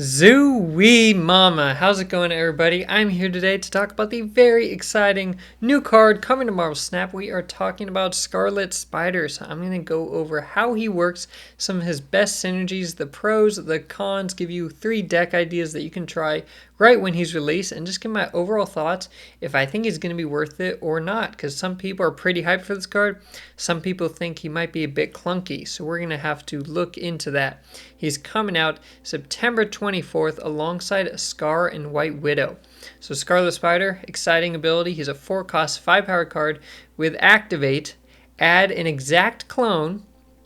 Zoo-wee mama, how's it going everybody? I'm here today to talk about the very exciting new card coming to Marvel Snap. We are talking about Scarlet Spider. So I'm going to go over how he works, some of his best synergies, the pros, the cons, give you 3 deck ideas that you can try right when he's released, and just give my overall thoughts if I think he's going to be worth it or not, because some people are pretty hyped for this card. Some people think he might be a bit clunky, so we're going to have to look into that. He's coming out September 24th alongside Scar and White Widow. So Scarlet Spider, exciting ability. He's a 4-cost, 5-power card with Activate. Add an exact clone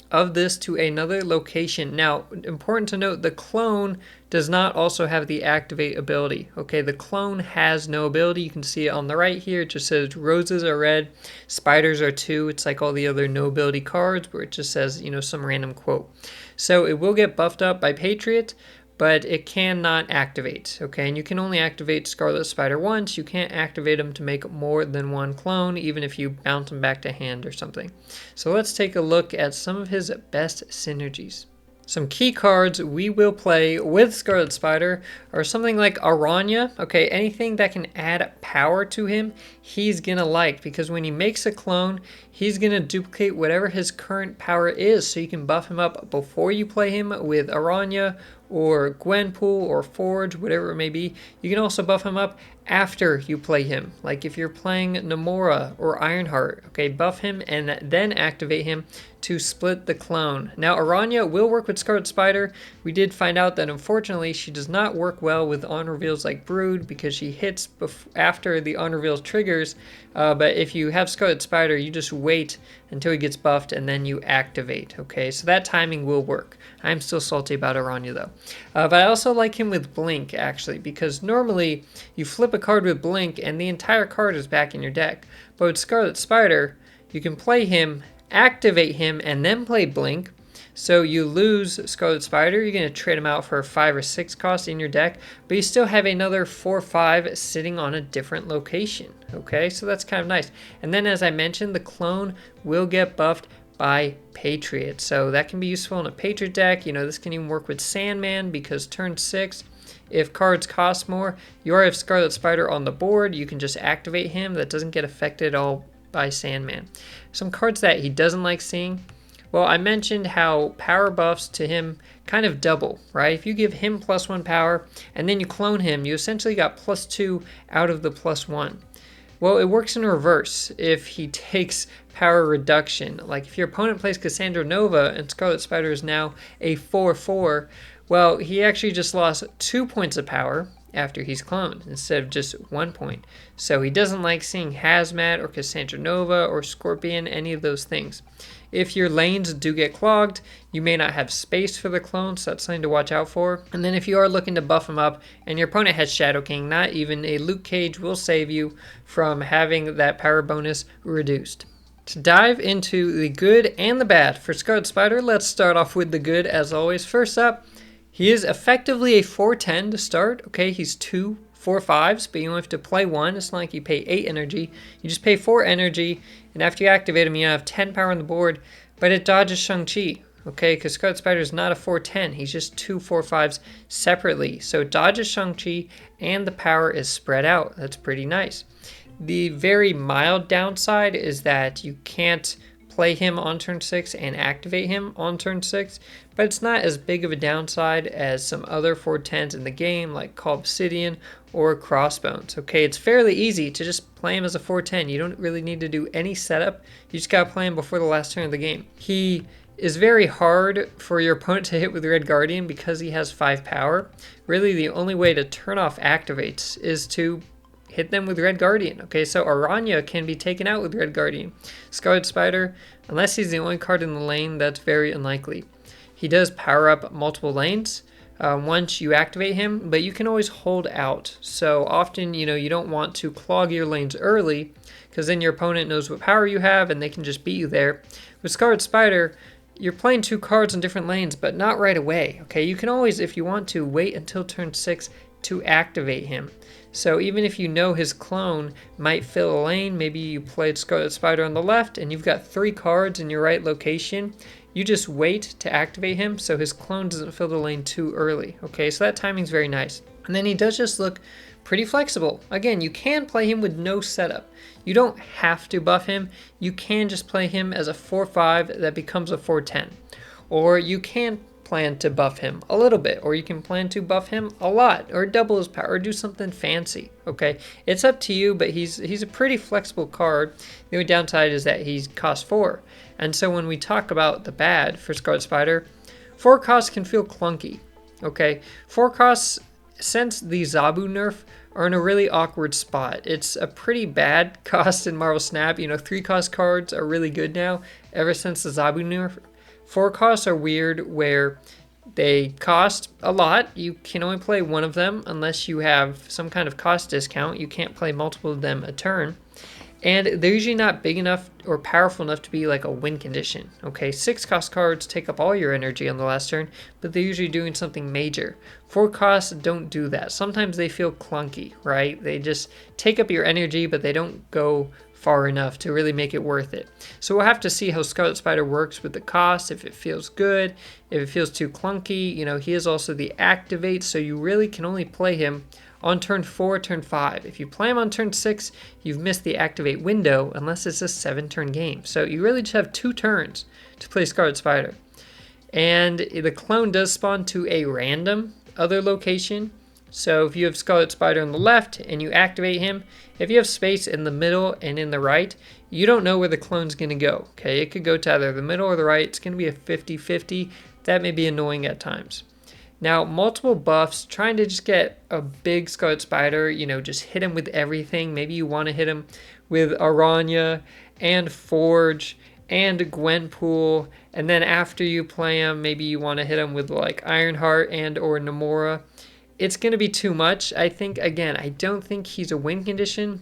of this to another location. Now, important to note, the clone does not also have the Activate ability. Okay, the clone has no ability. You can see it on the right here. It just says roses are red, spiders are 2. It's like all the other no ability cards where it just says, some random quote. So it will get buffed up by Patriot, but it cannot activate, okay? And you can only activate Scarlet Spider once. You can't activate him to make more than one clone, even if you bounce him back to hand or something. So let's take a look at some of his best synergies. Some key cards we will play with Scarlet Spider are something like Aranya. Okay, anything that can add power to him, he's gonna like, because when he makes a clone, he's gonna duplicate whatever his current power is, so you can buff him up before you play him with Aranya or Gwenpool or Forge, whatever it may be. You can also buff him up after you play him. Like if you're playing Namora or Ironheart, okay, buff him and then activate him to split the clone. Now Aranya will work with Scarlet Spider. We did find out that unfortunately she does not work well with on reveals like Brood, because she hits after the on reveals triggers. But if you have Scarlet Spider, you just wait until he gets buffed and then you activate. Okay, so that timing will work. I'm still salty about Aranya though. But I also like him with Blink actually, because normally you flip a card with Blink and the entire card is back in your deck. But with Scarlet Spider, you can play him, activate him, and then play Blink. So you lose Scarlet Spider, you're going to trade him out for a 5 or 6 cost in your deck, but you still have another 4-5 sitting on a different location. Okay, so that's kind of nice. And then as I mentioned, the clone will get buffed by Patriot. So that can be useful in a Patriot deck. This can even work with Sandman, because turn 6, if cards cost more, you already have Scarlet Spider on the board, you can just activate him. That doesn't get affected at all by Sandman. Some cards that he doesn't like seeing. Well, I mentioned how power buffs to him kind of double, right? If you give him +1 power and then you clone him, you essentially got +2 out of the +1. Well, it works in reverse if he takes power reduction. Like if your opponent plays Cassandra Nova and Scarlet Spider is now a 4/4, well, he actually just lost 2 points of power after he's cloned instead of just 1 point. So he doesn't like seeing Hazmat or Cassandra Nova or Scorpion, any of those things. If your lanes do get clogged, you may not have space for the clone, so that's something to watch out for. And then if you are looking to buff him up and your opponent has Shadow King, not even a Luke Cage will save you from having that power bonus reduced. To dive into the good and the bad for Scarlet Spider, let's start off with the good as always. First up, he is effectively a 4/10 to start. Okay, he's 2 4/5s, but you only have to play 1. It's not like you pay 8 energy. You just pay 4 energy, and after you activate him, you have 10 power on the board, but it dodges Shang-Chi. Okay, because Scarlet Spider is not a 4/10. He's just 2 4/5s separately. So it dodges Shang-Chi, and the power is spread out. That's pretty nice. The very mild downside is that you can't play him on turn 6 and activate him on turn 6, but it's not as big of a downside as some other 4/10s in the game like Call Obsidian or Crossbones. Okay, it's fairly easy to just play him as a 4/10. You don't really need to do any setup. You just gotta play him before the last turn of the game. He is very hard for your opponent to hit with Red Guardian because he has 5 power. Really, the only way to turn off activates is to hit them with Red Guardian. Okay, so Aranya can be taken out with Red Guardian. Scarlet Spider, unless he's the only card in the lane, that's very unlikely. He does power up multiple lanes once you activate him, but you can always hold out. So often, you don't want to clog your lanes early, because then your opponent knows what power you have and they can just beat you there. With Scarlet Spider, you're playing 2 cards in different lanes, but not right away. Okay, you can always, if you want to, wait until turn 6 to activate him. So even if you know his clone might fill a lane, maybe you played Scarlet Spider on the left and you've got 3 cards in your right location, you just wait to activate him so his clone doesn't fill the lane too early. Okay, so that timing's very nice. And then he does just look pretty flexible. Again, you can play him with no setup. You don't have to buff him. You can just play him as a 4-5 that becomes a 4-10. Or you can plan to buff him a little bit, or you can plan to buff him a lot, or double his power, or do something fancy. Okay, it's up to you, but he's a pretty flexible card. The only downside is that he costs 4. And so when we talk about the bad for Scarlet Spider, 4 costs can feel clunky. Okay, 4 costs, since the Zabu nerf, are in a really awkward spot. It's a pretty bad cost in Marvel Snap. 3 cost cards are really good now ever since the Zabu nerf. 4 costs are weird where they cost a lot. You can only play one of them unless you have some kind of cost discount. You can't play multiple of them a turn. And they're usually not big enough or powerful enough to be like a win condition. Okay, 6 cost cards take up all your energy on the last turn, but they're usually doing something major. 4 costs don't do that. Sometimes they feel clunky, right? They just take up your energy, but they don't go far enough to really make it worth it. So we'll have to see how Scarlet Spider works with the cost, if it feels good, if it feels too clunky. He is also the activate, so you really can only play him on turn 4, turn 5. If you play him on turn 6, you've missed the activate window unless it's a 7-turn game. So you really just have 2 turns to play Scarlet Spider. And the clone does spawn to a random other location. So if you have Scarlet Spider on the left and you activate him, if you have space in the middle and in the right, you don't know where the clone's going to go. Okay, it could go to either the middle or the right. It's going to be a 50-50. That may be annoying at times. Now, multiple buffs, trying to just get a big Scarlet Spider, just hit him with everything. Maybe you want to hit him with Aranya and Forge and Gwenpool, and then after you play him, maybe you want to hit him with like Ironheart and or Namora. It's going to be too much. I think, again, I don't think he's a win condition.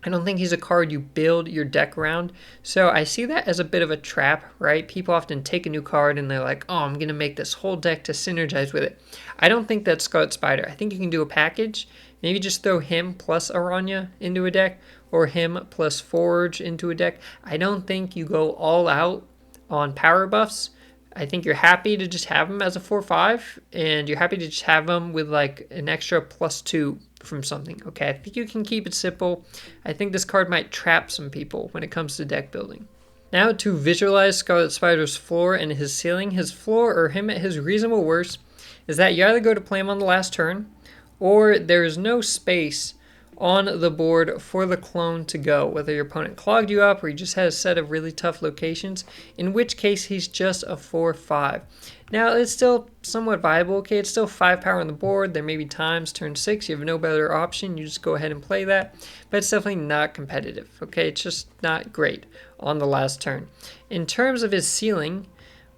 I don't think he's a card you build your deck around. So I see that as a bit of a trap, right? People often take a new card and they're like, oh, I'm going to make this whole deck to synergize with it. I don't think that's Scarlet Spider. I think you can do a package. Maybe just throw him plus Aranya into a deck, or him plus Forge into a deck. I don't think you go all out on power buffs. I think you're happy to just have him as a 4-5, and you're happy to just have him with like an extra +2 from something. Okay, I think you can keep it simple. I think this card might trap some people when it comes to deck building. Now to visualize Scarlet Spider's floor and his ceiling. His floor, or him at his reasonable worst, is that you either go to play him on the last turn, or there is no space on the board for the clone to go, whether your opponent clogged you up or you just had a set of really tough locations, in which case he's just a 4-5. Now, it's still somewhat viable. Okay, it's still 5 power on the board. There may be times, turn 6, you have no better option. You just go ahead and play that, but it's definitely not competitive. Okay, it's just not great on the last turn. In terms of his ceiling,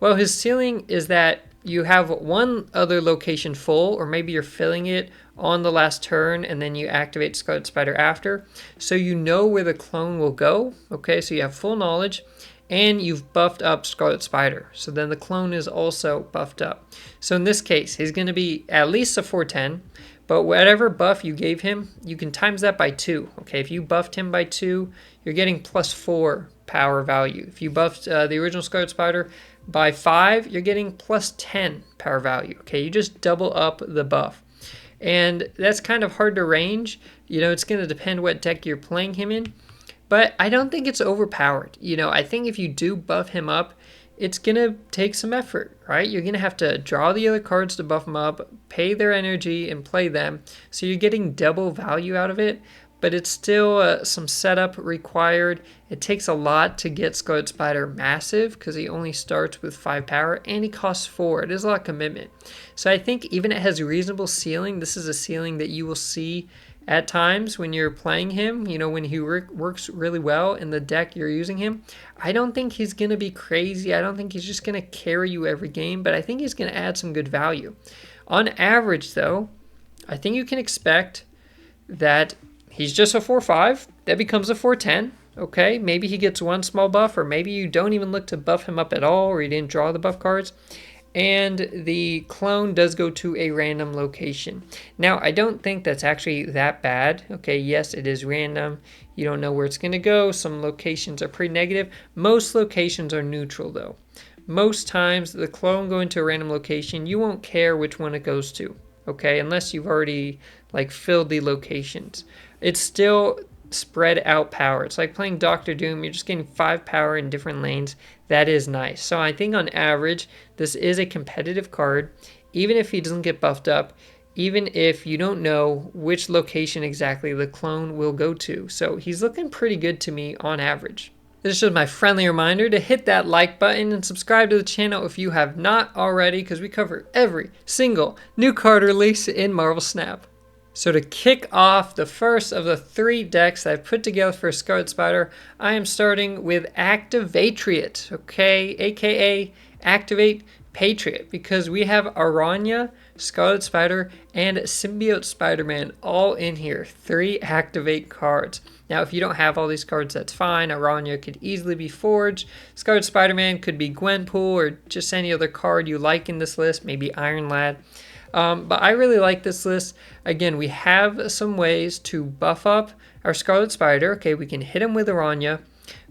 well, his ceiling is that you have one other location full, or maybe you're filling it on the last turn and then you activate Scarlet Spider after. So you know where the clone will go. Okay, so you have full knowledge and you've buffed up Scarlet Spider. So then the clone is also buffed up. So in this case, he's going to be at least a 410, but whatever buff you gave him, you can times that by 2. Okay, if you buffed him by 2, you're getting +4 power value. If you buffed the original Scarlet Spider by 5, you're getting +10 power value. Okay, you just double up the buff. And that's kind of hard to range. It's going to depend what deck you're playing him in. But I don't think it's overpowered. I think if you do buff him up, it's going to take some effort, right? You're going to have to draw the other cards to buff them up, pay their energy, and play them. So you're getting double value out of it. But it's still some setup required. It takes a lot to get Scarlet Spider massive because he only starts with 5 power and he costs 4. It is a lot of commitment. So I think even it has a reasonable ceiling. This is a ceiling that you will see at times when you're playing him, when he works really well in the deck you're using him. I don't think he's going to be crazy. I don't think he's just going to carry you every game, but I think he's going to add some good value. On average, though, I think you can expect that he's just a 4-5. That becomes a 4-10. Okay, maybe he gets one small buff, or maybe you don't even look to buff him up at all, or you didn't draw the buff cards. And the clone does go to a random location. Now, I don't think that's actually that bad. Okay, yes, it is random. You don't know where it's going to go. Some locations are pretty negative. Most locations are neutral, though. most times the clone going to a random location, you won't care which one it goes to, okay, unless you've already like filled the locations. It's still spread out power. It's like playing Doctor Doom. You're just getting 5 power in different lanes. That is nice. So I think on average, this is a competitive card. Even if he doesn't get buffed up, even if you don't know which location exactly the clone will go to. So he's looking pretty good to me on average. This is just my friendly reminder to hit that like button and subscribe to the channel if you have not already, because we cover every single new card release in Marvel Snap. So to kick off the first of the 3 decks that I've put together for Scarlet Spider, I am starting with Activatriot, okay, aka Activate Patriot, because we have Aranya, Scarlet Spider, and Symbiote Spider-Man all in here. 3 activate cards. Now, if you don't have all these cards, that's fine. Aranya could easily be Forge. Scarlet Spider-Man could be Gwenpool or just any other card you like in this list, maybe Iron Lad. But I really like this list. Again, we have some ways to buff up our Scarlet Spider. Okay, we can hit him with Aranya.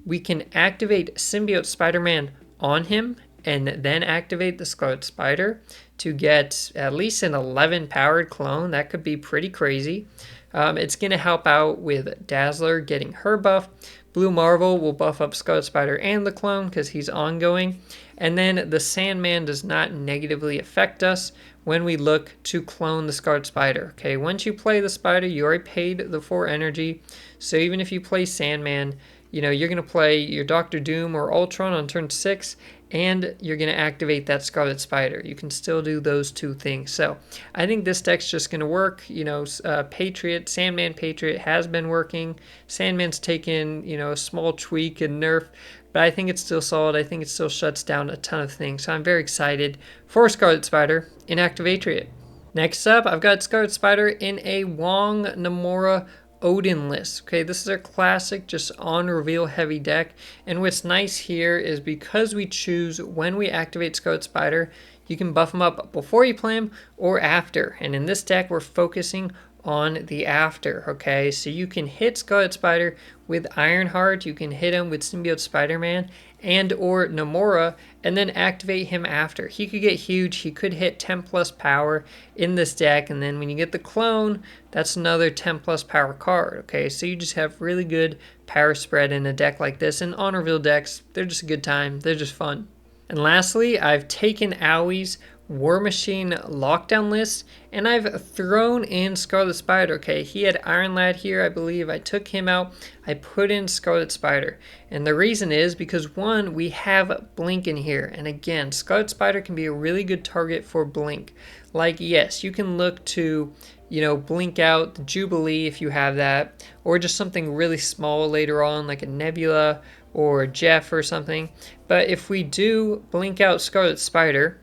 We can activate Symbiote Spider-Man on him and then activate the Scarlet Spider to get at least an 11 powered clone. That could be pretty crazy. It's going to help out with Dazzler getting her buff. Blue Marvel will buff up Scarlet Spider and the clone because he's ongoing. And then the Sandman does not negatively affect us when we look to clone the Scarlet Spider. Okay, once you play the Spider, you already paid the 4 energy. So even if you play Sandman, you know, you're going to play your Doctor Doom or Ultron on turn 6, and you're going to activate that Scarlet Spider. You can still do those 2 things. So I think this deck's just going to work. You know, Patriot, Sandman Patriot has been working. Sandman's taken, you know, a small tweak and nerf, but I think it's still solid. I think it still shuts down a ton of things. So I'm very excited for Scarlet Spider in Activatriot. Next up, I've got Scarlet Spider in a Wong Namora Odin list. Okay, this is our classic, just on reveal heavy deck. And what's nice here is because we choose when we activate Scarlet Spider, you can buff him up before you play him or after. And in this deck, we're focusing on the after. Okay, so you can hit Scarlet Spider with Ironheart, you can hit him with Symbiote Spider-Man and or Namora, and then activate him after. He could get huge. He could hit 10 plus power in this deck, and then when you get the clone, that's another 10 plus power card. Okay, so you just have really good power spread in a deck like this. And on reveal decks, they're just a good time. They're just fun. And lastly, I've taken Owie's War Machine lockdown list, and I've thrown in Scarlet Spider. Okay, he had Iron Lad here, I believe. I took him out. I put in Scarlet Spider, and the reason is because 1, we have Blink in here, and again, Scarlet Spider can be a really good target for Blink. Like, yes, you can look to, you know, blink out the Jubilee if you have that, or just something really small later on, like a Nebula or Jeff or something. But if we do blink out Scarlet Spider,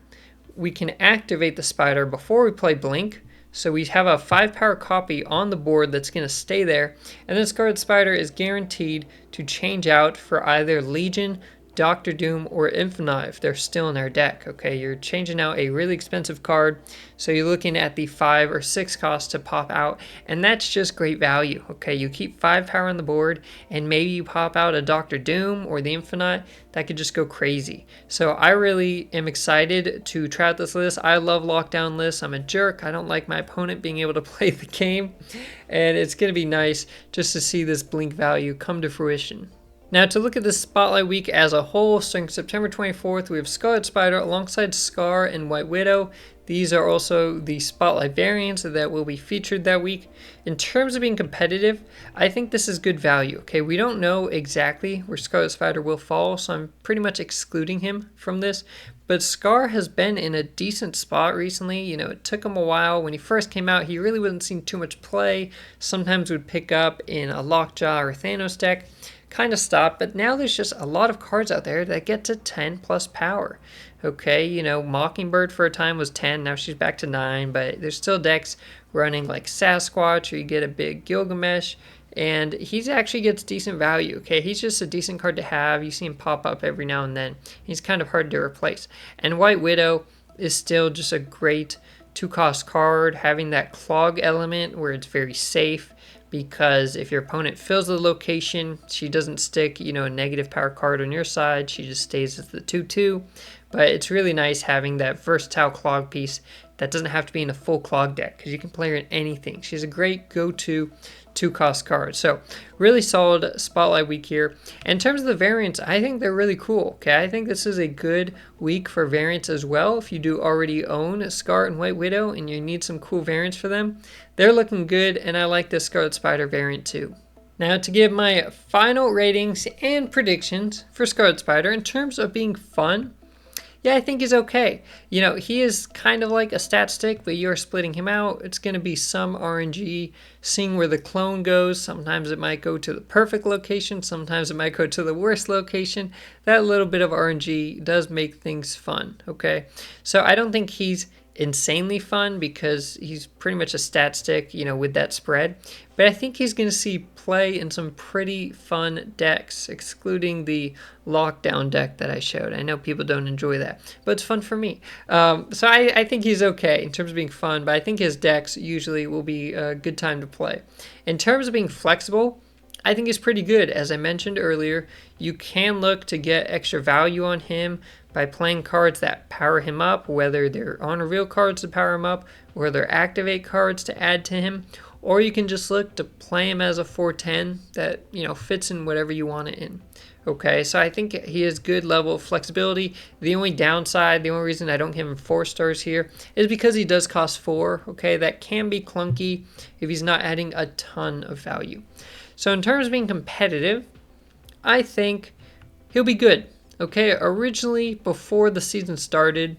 we can activate the Spider before we play Blink, so we have a 5 power copy on the board that's going to stay there, and then Scarlet Spider is guaranteed to change out for either Legion, Doctor Doom, or Infinite if they're still in our deck. Okay, you're changing out a really expensive card, so you're looking at the 5 or 6 cost to pop out, and that's just great value. Okay, you keep 5 power on the board, and maybe you pop out a Doctor Doom or the Infinite. That could just go crazy. So I really am excited to try out this list. I love lockdown lists. I'm a jerk. I don't like my opponent being able to play the game, and it's going to be nice just to see this blink value come to fruition. Now, to look at the Spotlight Week as a whole, starting September 24th, we have Scarlet Spider alongside Scar and White Widow. These are also the Spotlight variants that will be featured that week. In terms of being competitive, I think this is good value. Okay, we don't know exactly where Scarlet Spider will fall, so I'm pretty much excluding him from this. But Scar has been in a decent spot recently. You know, it took him a while. When he first came out, he really wasn't seeing too much play. Sometimes would pick up in a Lockjaw or Thanos deck. Kind of stopped, but now there's just a lot of cards out there that get to 10 plus power. Okay, you know, Mockingbird for a time was 10, now she's back to 9, but there's still decks running like Sasquatch, or you get a big Gilgamesh, and he actually gets decent value. Okay, he's just a decent card to have. You see him pop up every now and then. He's kind of hard to replace. And White Widow is still just a great 2-cost card, having that clog element where it's very safe, because if your opponent fills the location, she doesn't stick, you know, a negative power card on your side. She just stays as the 2/2. But it's really nice having that versatile clog piece that doesn't have to be in a full clog deck because you can play her in anything. She's a great go-to 2-cost card. So really solid Spotlight week here. In terms of the variants, I think they're really cool. Okay, I think this is a good week for variants as well. If you do already own Scarlet and White Widow and you need some cool variants for them, they're looking good, and I like the Scarlet Spider variant too. Now to give my final ratings and predictions for Scarlet Spider in terms of being fun, yeah, I think he's okay. You know, he is kind of like a stat stick, but you're splitting him out. It's going to be some RNG, seeing where the clone goes. Sometimes it might go to the perfect location. Sometimes it might go to the worst location. That little bit of RNG does make things fun, okay? So I don't think he's insanely fun because he's pretty much a stat stick, you know, with that spread. But I think he's going to see play in some pretty fun decks, excluding the lockdown deck that I showed. I know people don't enjoy that, but it's fun for me. So I think he's okay in terms of being fun, but I think his decks usually will be a good time to play. In terms of being flexible, I think he's pretty good. As I mentioned earlier, you can look to get extra value on him by playing cards that power him up, whether they're on reveal cards to power him up, or they're activate cards to add to him, or you can just look to play him as a 410 that, you know, fits in whatever you want it in. Okay, so I think he has good level of flexibility. The only downside, the only reason I don't give him 4 stars here is because he does cost 4. Okay, that can be clunky if he's not adding a ton of value. So in terms of being competitive, I think he'll be good. Okay, originally, before the season started,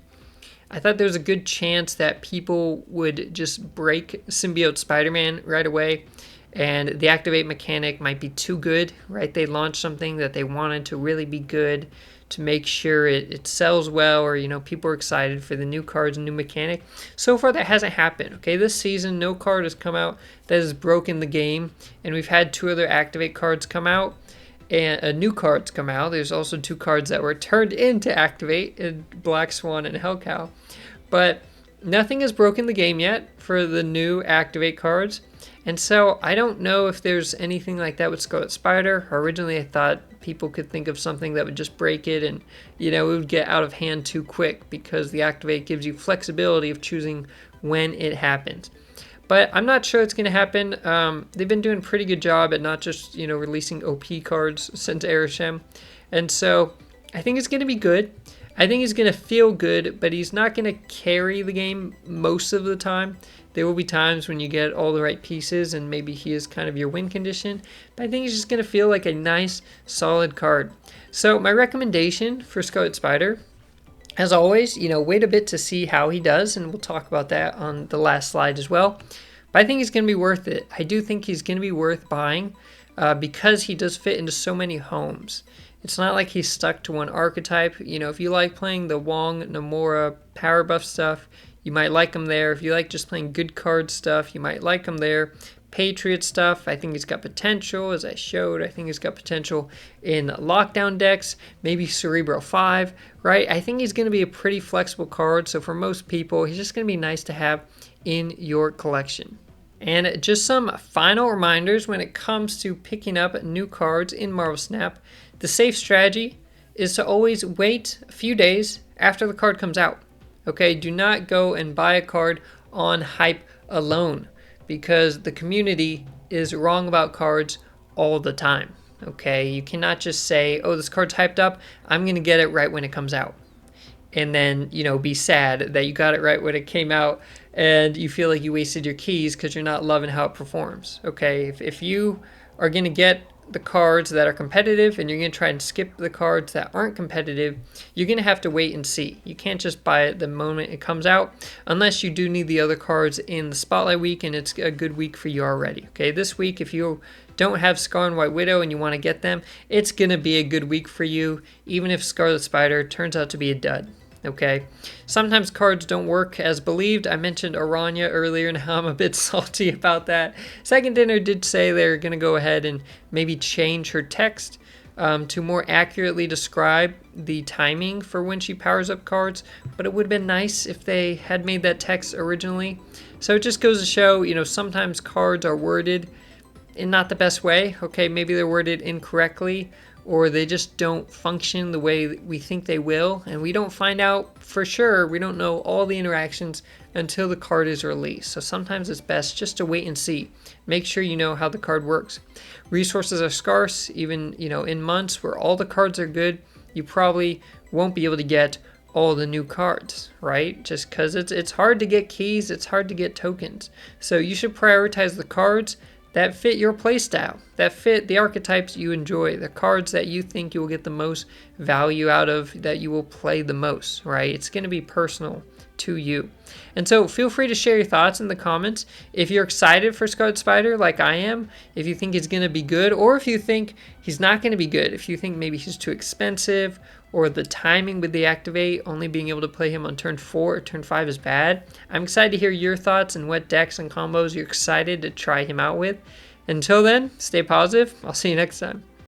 I thought there was a good chance that people would just break Symbiote Spider-Man right away, and the activate mechanic might be too good, right? They launched something that they wanted to really be good to make sure it sells well, or, you know, people are excited for the new cards and new mechanic. So far, that hasn't happened, okay? This season, no card has come out that has broken the game, and we've had 2 other activate cards come out, and new cards come out. There's also 2 cards that were turned into activate, in Black Swan and Hellcow. But nothing has broken the game yet for the new activate cards. And so I don't know if there's anything like that with Scarlet Spider. Originally I thought people could think of something that would just break it and, you know, it would get out of hand too quick because the activate gives you flexibility of choosing when it happens. But I'm not sure it's going to happen. They've been doing a pretty good job at not just, you know, releasing OP cards since Arishem. And so I think it's going to be good. I think he's going to feel good, but he's not going to carry the game most of the time. There will be times when you get all the right pieces and maybe he is kind of your win condition. But I think he's just going to feel like a nice, solid card. So my recommendation for Scarlet Spider, as always, you know, wait a bit to see how he does, and we'll talk about that on the last slide as well. But I think he's going to be worth it. I do think he's going to be worth buying because he does fit into so many homes. It's not like he's stuck to one archetype. You know, if you like playing the Wong, Namora, power buff stuff, you might like him there. If you like just playing good card stuff, you might like him there. Patriot stuff, I think he's got potential, as I showed. I think he's got potential in lockdown decks, maybe Cerebro 5, right? I think he's going to be a pretty flexible card, so for most people, he's just going to be nice to have in your collection. And just some final reminders when it comes to picking up new cards in Marvel Snap. The safe strategy is to always wait a few days after the card comes out. Okay, do not go and buy a card on hype alone, because the community is wrong about cards all the time. Okay, you cannot just say, oh, this card's hyped up, I'm going to get it right when it comes out. And then, you know, be sad that you got it right when it came out and you feel like you wasted your keys because you're not loving how it performs. Okay, if you are going to get the cards that are competitive and you're going to try and skip the cards that aren't competitive, you're going to have to wait and see. You can't just buy it the moment it comes out unless you do need the other cards in the Spotlight week and it's a good week for you already. Okay, this week, if you don't have Scarlet and White Widow and you want to get them, it's going to be a good week for you, even if Scarlet Spider turns out to be a dud. Okay, sometimes cards don't work as believed. I mentioned Aranya earlier and how I'm a bit salty about that. Second Dinner did say they're going to go ahead and maybe change her text to more accurately describe the timing for when she powers up cards, but it would have been nice if they had made that text originally. So it just goes to show, you know, sometimes cards are worded in not the best way. Okay, maybe they're worded incorrectly, or they just don't function the way we think they will, and we don't find out for sure. We don't know all the interactions until the card is released. So sometimes it's best just to wait and see. Make sure you know how the card works. Resources are scarce, even in months where all the cards are good, you probably won't be able to get all the new cards, right? Just because it's hard to get keys, it's hard to get tokens. So you should prioritize the cards that fit your playstyle, that fit the archetypes you enjoy, the cards that you think you will get the most value out of, that you will play the most, right? It's going to be personal to you. And so feel free to share your thoughts in the comments. If you're excited for Scarlet Spider like I am, if you think he's going to be good, or if you think he's not going to be good, if you think maybe he's too expensive, or the timing with the activate, only being able to play him on turn 4 or turn 5 is bad. I'm excited to hear your thoughts and what decks and combos you're excited to try him out with. Until then, stay positive. I'll see you next time.